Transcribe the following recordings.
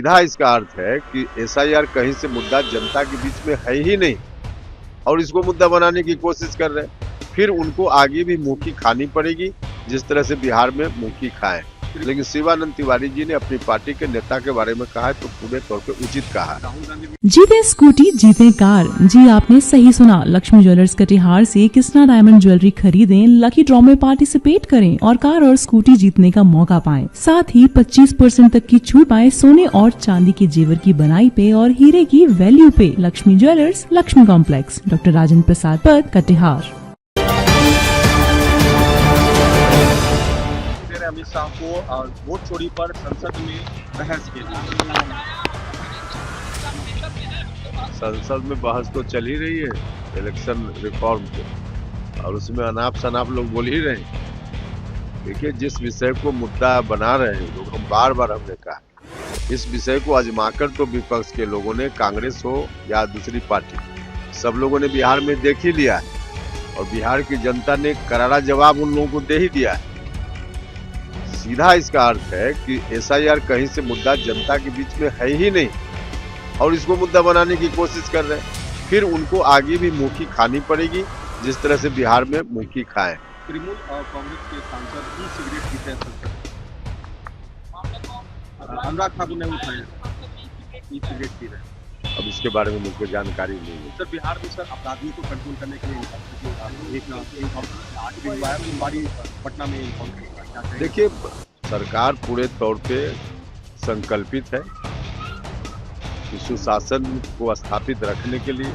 सीधा इसका अर्थ है कि एसआईआर कहीं से मुद्दा जनता के बीच में है ही नहीं और इसको मुद्दा बनाने की कोशिश कर रहे हैं। फिर उनको आगे भी मुंह की खानी पड़ेगी, जिस तरह से बिहार में मुंह की खाएं। लेकिन शिवानंद तिवारी जी ने अपनी पार्टी के नेता के बारे में कहा है तो पूरे तौर पे उचित कहा है। जीते स्कूटी जीते कार। जी आपने सही सुना। लक्ष्मी ज्वेलर्स कटिहार से कृष्णा डायमंड ज्वेलरी खरीदें, लकी ड्रॉ में पार्टिसिपेट करें और कार और स्कूटी जीतने का मौका पाएं। साथ ही 25% तक की छूट पाएं सोने और चांदी के जेवर की बनाई पे और हीरे की वैल्यू पे। Lakshmi jewellers, Lakshmi complex, doctor Rajendra Prasad Path, Katihar. Amit Shah को वोट चोरी पर संसद में बहस के लिए। संसद में बहस तो चल ही रही है इलेक्शन रिफॉर्म पे, और उसमें अनाप शनाप लोग बोल ही रहे हैं। देखिए, जिस विषय को मुद्दा बना रहे हैं लोग, हम बार बार हमने कहा, इस विषय को आजमाकर तो विपक्ष के लोगों ने, कांग्रेस हो या दूसरी पार्टी, सब लोगों ने बिहार में देख ही लिया है और बिहार की जनता ने करारा जवाब उन लोगों को दे ही दिया है। सीधा इसका अर्थ है कि एसआईआर कहीं से मुद्दा जनता के बीच में है ही नहीं और इसको मुद्दा बनाने की कोशिश कर रहे हैं। फिर उनको आगे भी मुंह की खानी पड़ेगी, जिस तरह से बिहार में मुंह की खाएं। तृणमूल कांग्रेस के सांसद ई सिगरेट पीते हैं, अनुराग ठाकुर ने उठाया ई सिगरेट पी रहे हैं। अब इसके बारे में मुझको जानकारी नहीं है। सर, बिहार में सर अपराधियों को कंट्रोल करने के लिए पटना में देखिए, सरकार पूरे तौर पे संकल्पित है कि सुशासन को स्थापित रखने के लिए,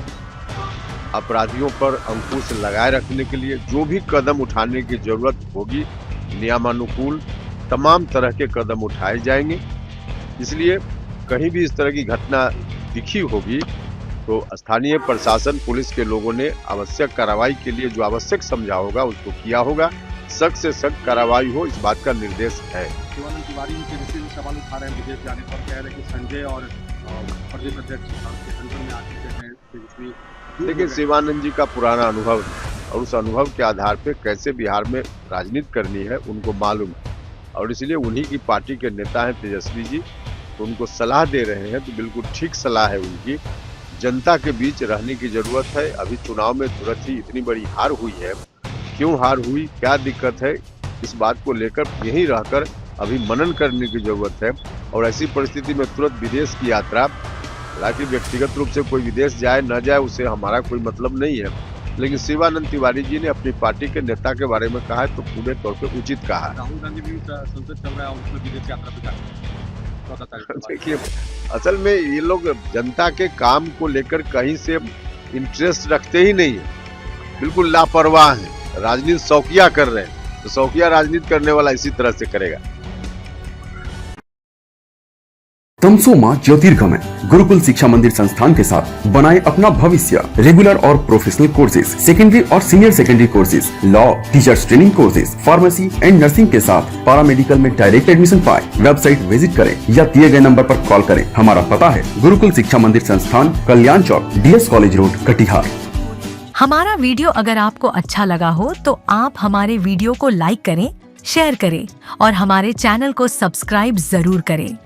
अपराधियों पर अंकुश लगाए रखने के लिए जो भी कदम उठाने की जरूरत होगी, नियमानुकूल तमाम तरह के कदम उठाए जाएंगे। इसलिए कहीं भी इस तरह की घटना दिखी होगी तो स्थानीय प्रशासन, पुलिस के लोगों ने आवश्यक कार्रवाई के लिए जो आवश्यक समझा होगा उसको किया होगा। सख्त से सख्त कार्रवाई हो, इस बात का निर्देश है। शिवानंद तिवारी जी सवाल उठा रहे हैं विदेश जाने पर, कह रहे हैं कि संजय और प्रदेश अध्यक्ष में आ चुके हैं। देखिए, शिवानंद जी का पुराना अनुभव है और उस अनुभव के आधार पे कैसे बिहार में राजनीति करनी है उनको मालूम है और इसलिए उन्हीं की पार्टी के नेता हैं तेजस्वी जी, तो उनको सलाह दे रहे हैं तो बिल्कुल ठीक सलाह है उनकी। जनता के बीच रहने की जरूरत है। अभी चुनाव में तुरंत ही इतनी बड़ी हार हुई है, क्यों हार हुई, क्या दिक्कत है, इस बात को लेकर यहीं रहकर अभी मनन करने की जरूरत है। और ऐसी परिस्थिति में तुरंत विदेश की यात्रा, हालांकि व्यक्तिगत रूप से कोई विदेश जाए न जाए उससे हमारा कोई मतलब नहीं है, लेकिन शिवानंद तिवारी जी ने अपनी पार्टी के नेता के बारे में कहा है तो पूरे तौर पे उचित कहा है। राहुल गांधी भी संसद चल रहा है, उसमें विदेश यात्रा पे देखिए, असल में ये लोग जनता के काम को लेकर कहीं से इंटरेस्ट रखते ही नहीं है, बिल्कुल लापरवाह है, राजनीति शौकिया कर रहे हैं। तो शौकिया राजनीति करने वाला इसी तरह से करेगा। तमसोमा ज्योतिर्गमय गुरुकुल शिक्षा मंदिर संस्थान के साथ बनाए अपना भविष्य। रेगुलर और प्रोफेशनल कोर्सेज, सेकेंडरी और senior secondary courses, law, teachers training courses, pharmacy and nursing के साथ पैरामेडिकल में डायरेक्ट एडमिशन पाए। वेबसाइट विजिट करें या दिए गए नंबर पर कॉल करें। हमारा पता है गुरुकुल शिक्षा मंदिर संस्थान, कल्याण चौक, DS कॉलेज रोड, कटिहार। हमारा वीडियो अगर आपको अच्छा लगा हो तो आप हमारे वीडियो को लाइक करें, शेयर करें और हमारे चैनल को सब्सक्राइब जरूर करें।